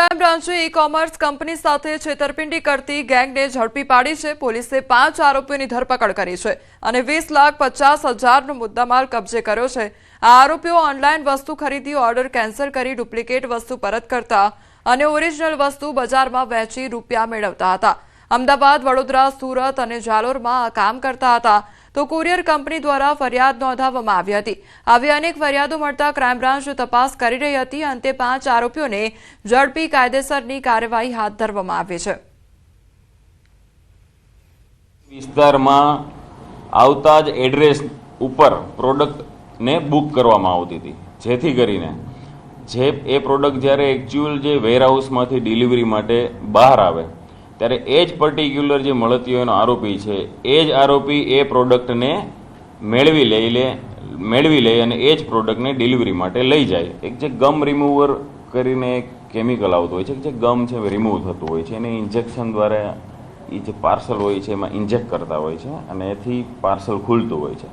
Crime બ્રાન્ચે e-commerce company સાથે છેતરપિંડી કરતી ગેંગને ઝડપી પાડી છે। પોલીસે 5 આરોપીઓની ધરપકડ કરી છે અને 20,50,000નો મુદ્દામાલ કબજે કર્યો છે। આ આરોપીઓ ઓનલાઈન વસ્તુ ખરીદી ઓર્ડર કેન્સલ કરી ડુપ્લિકેટ વસ્તુ પરત કરતા અને ઓરિજિનલ વસ્તુ બજારમાં વેચી રૂપિયા મેળવતા હતા। અમદાવાદ, વડોદરા, સુરત અને જાલોરમાં આ કામ કરતા હતા। तो कुरियर कंपनी द्वारा फरियाद नोंधाववामां आवी हती। आवी अनेक फरियादो मळता क्राइम ब्रांच तपास करी रही हती। अंते 5 आरोपीओने झड़पी कायदेसरनी कार्यवाही हाथ धरवामां आवी छे। विस्तारमां आवता ज एड्रेस उपर प्रोडक्ट ने बुक करवामां आवती हती, जेथी करीने जे ए प्रोडक्ट ज्यारे एक्चुअल जे वेरहाउसमांथी डिलिवरी माटे बहार आवे त्यारे एज पर्टिक्युलर जे મળતીઓનો આરોપી છે એ જ આરોપી એ પ્રોડક્ટને મેળવી લે અને એ જ પ્રોડક્ટને ડિલિવરી માટે લઈ જાય। એક જે ગમ રિમૂવર કરીને એક કેમિકલ આવતું હોય છે, જે ગમ છે રિમૂવ થતું હોય છે, એને ઇન્જેક્શન દ્વારા એ જે પાર્સલ હોય છે એમાં ઇન્જેક્ટ કરતા હોય છે અને એથી પાર્સલ ખુલતું હોય છે।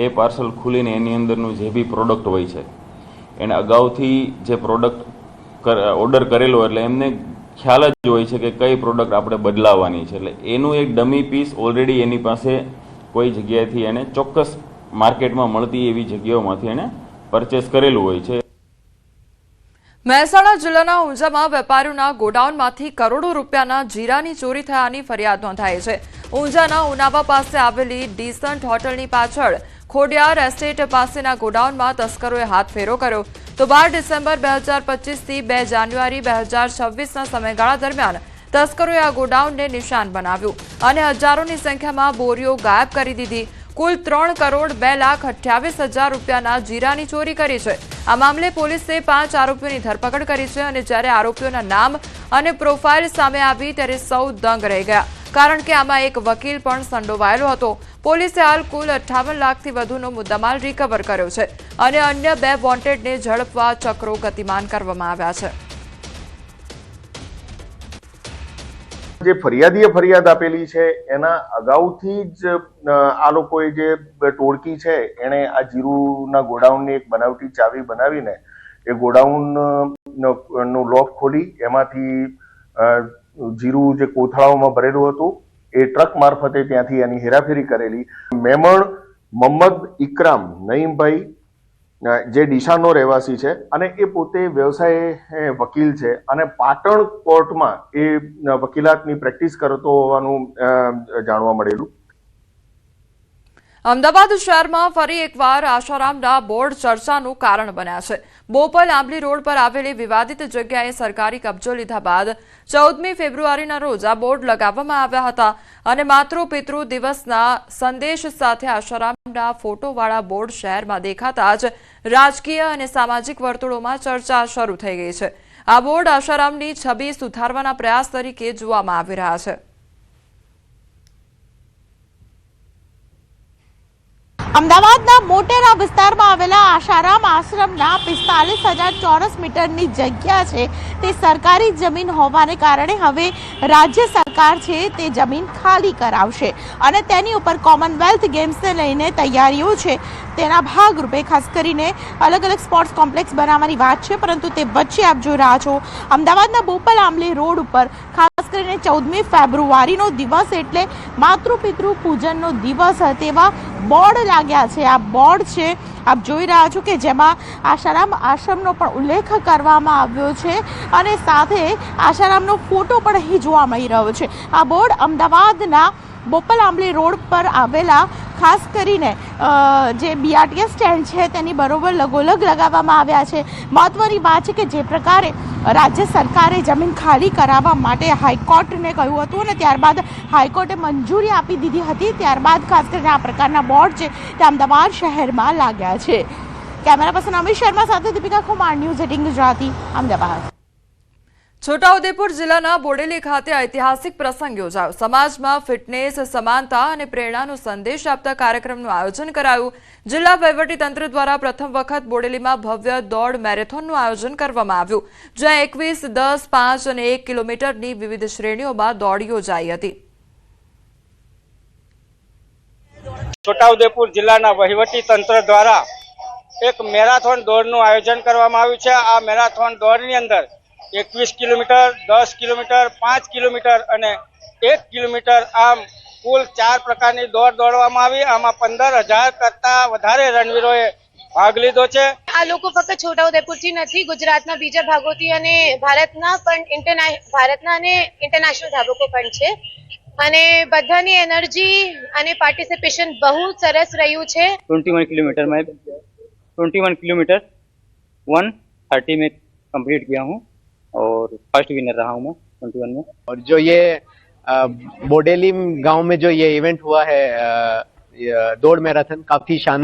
એ પાર્સલ ખુલીને એની અંદરનું જે બી પ્રોડક્ટ હોય છે એને અગાઉથી જે પ્રોડક્ટ ઓર્ડર કરેલો એટલે એમને ખ્યાલ જ હોય છે કે કઈ પ્રોડક્ટ આપણે બદલાવવાની છે, એટલે એનું એક ડમી પીસ ઓલરેડી એની પાસે કોઈ જગ્યાએથી એને ચોક્કસ માર્કેટમાં મળતી એવી જગ્યાઓમાંથી એને પરચેસ કરેલું હોય છે। મહેસાણા જિલ્લાના ઊંઝામાં વેપારીઓના ગોડાઉનમાંથી કરોડો રૂપિયાના જીરાની ચોરી થયાની ફરિયાદ નોંધાઈ છે। ઊંઝાના ઉનાવા પાસે આવેલી ડીસન્ટ હોટલની પાછળ ખોડિયાર એસ્ટેટ પાસેના ગોડાઉનમાં તસ્કરોએ હાથફેરો કર્યો। तो 12 डिसेम्बर 2025 થી 2 જાન્યુઆરી 2026ના સમયગાળા દરમિયાન તસ્કરોએ આ ગોડાઉનને નિશાન બનાવ્યું અને હજારોની સંખ્યામાં બોરીઓ ગાયબ કરી દીધી। કુલ 3,02,28,000 રૂપિયાના જીરાની ચોરી કરી છે। આ મામલે પોલીસે 5 આરોપીઓની ધરપકડ કરી છે અને જ્યારે આરોપીઓના નામ અને પ્રોફાઇલ સામે આવી ત્યારે સૌ દંગ રહી ગયા, કારણ કે આમાં એક વકીલ પણ સંડોવાયેલો હતો। પોલીસે હાલ કુલ 58 લાખથી વધુનો મુદ્દામાલ રિકવર કર્યો છે અને અન્ય 2 વોન્ટેડને ઝડપવા ચક્રો ગતિમાન કરવામાં આવ્યા છે। જે ફરિયાદીએ ફરિયાદ આપેલી છે એના અગાઉથી જ આ લોકોએ જે ટોળકી છે એણે આ જીરુના ગોડાઉનની એક બનાવટી ચાવી બનાવીને એ ગોડાઉન નું લોક ખોલી એમાંથી જીરું જે કોથળાઓમાં ભરેલું હતું એ ટ્રક મારફતે ત્યાંથી એની હેરાફેરી કરેલી। મેમણ મોહમ્મદ ઇકરામ નઈમભાઈ જે ડીસાનો રહેવાસી છે અને એ પોતે વ્યવસાય વકીલ છે અને પાટણ કોર્ટમાં એ વકીલાતની પ્રેક્ટિસ કરતો હોવાનું જાણવા મળેલું। અમદાવાદ શહેરમાં ફરી એકવાર આશારામના બોર્ડ ચર્ચાનું કારણ બન્યા છે। બોપલ આંબલી રોડ પર આવેલી વિવાદિત જગ્યાએ સરકારી કબજો લીધા બાદ 14મી ફેબ્રુઆરીના રોજ આ બોર્ડ લગાવવામાં આવ્યા હતા અને માતૃ-પિતૃ દિવસના સંદેશ સાથે આશારામના ફોટોવાળા બોર્ડ શહેરમાં દેખાતા જ રાજકીય અને સામાજિક વર્તુળોમાં ચર્ચા શરૂ થઈ ગઈ છે। આ બોર્ડ આશારામની છબી સુધારવાના પ્રયાસ તરીકે જોવામાં આવી રહ્યા છે। અમદાવાદના મોટેરા વિસ્તારમાં આવેલા આશારામ આશ્રમના 45,000 ચોરસ મીટરની જગ્યા છે તે સરકારી જમીન હોવાને કારણે હવે રાજ્ય સરકાર છે તે જમીન ખાલી કરાવશે અને તેની ઉપર કોમનવેલ્થ ગેમ્સને લઈને તૈયારીઓ છે તેના ભાગરૂપે ખાસ કરીને અલગ અલગ સ્પોર્ટ્સ કોમ્પ્લેક્સ બનાવવાની વાત છે। પરંતુ તે વચ્ચે આપ જોઈ રહ્યા છો અમદાવાદના બોપલ આંબલી રોડ ઉપર ખાસ કરીને 14મી ફેબ્રુઆરીનો દિવસ એટલે માતૃ-પિતૃ પૂજનનો દિવસ તેવા બોર્ડ લાગ્યા છે। આ બોર્ડ છે આપ જોઈ રહ્યા છો કે જેમાં આશારામ આશ્રમનો પણ ઉલ્લેખ કરવામાં આવ્યો છે અને સાથે આશારામનો ફોટો પણ અહીં જોવા મળી રહ્યો છે। આ બોર્ડ અમદાવાદના બોપલ આંબલી રોડ પર આવેલા ખાસ કરીને જે બીઆરટીએસ સ્ટેન્ડ છે તેની બરોબર લગોલગ લગાવવામાં આવ્યા છે। મહત્વની વાત છે કે જે પ્રકારે રાજ્ય સરકારે જમીન ખાલી કરાવવા માટે હાઈકોર્ટને કહ્યું હતું અને ત્યારબાદ હાઈકોર્ટે મંજૂરી આપી દીધી હતી, ત્યારબાદ ખાસ કરીને આ પ્રકારના બોર્ડ છે તે અમદાવાદ શહેરમાં લાગ્યા છે। કેમેરા પર્સન અમિત શર્મા સાથે દીપિકા કુમાર, ન્યૂઝ 18 ગુજરાતી, અમદાવાદ। છોટાઉદેપુર જિલ્લાના બોડેલી ખાતે ઐતિહાસિક પ્રસંગ યોજાયો। સમાજમાં ફિટનેસ, સમાનતા અને પ્રેરણાનો સંદેશ આપતા કાર્યક્રમનું આયોજન કરાયું। જિલ્લા વહીવટીતંત્ર દ્વારા પ્રથમ વખત બોડેલીમાં ભવ્ય દોડ મેરેથોનનું આયોજન કરવામાં આવ્યું, જ્યાં 21, 10, 5 અને 1 કિલોમીટરની વિવિધ શ્રેણીઓમાં દોડ યોજાઈ હતી। છોટાઉદેપુર જિલ્લાના વહીવટીતંત્ર દ્વારા એક મેરાથોન દોડનું આયોજન કરવામાં આવ્યું છે। આ મેરાથોન દોડની અંદર 21 કિલોમીટર 10 કિલોમીટર 5 કિલોમીટર અને 1 કિલોમીટર આમ કુલ 4 પ્રકારની દોડ દોડવામાં આવી. આમાં 15,000 કરતા વધારે રણવીરોએ ભાગ લીધો છે. આ લોકો ફક્ત છોટાઉદેપુરથી નથી, ગુજરાતના બીજા ભાગોથી અને ભારતના અને ઇન્ટરનેશનલ ધાવકો પણ છે અને બધાની એનર્જી અને પાર્ટિસિપેશન બહુ સરસ રહ્યું છે. 21 किलोमीटर में 21 किलोमीटर 1:30 में कंप्लीट किया हूँ और फर्स्ट विनर रहा हूँ मैं 21 में. और जो ये बोडेली गांव में जो ये इवेंट हुआ है दौड़ मैराथन, काफी शानदार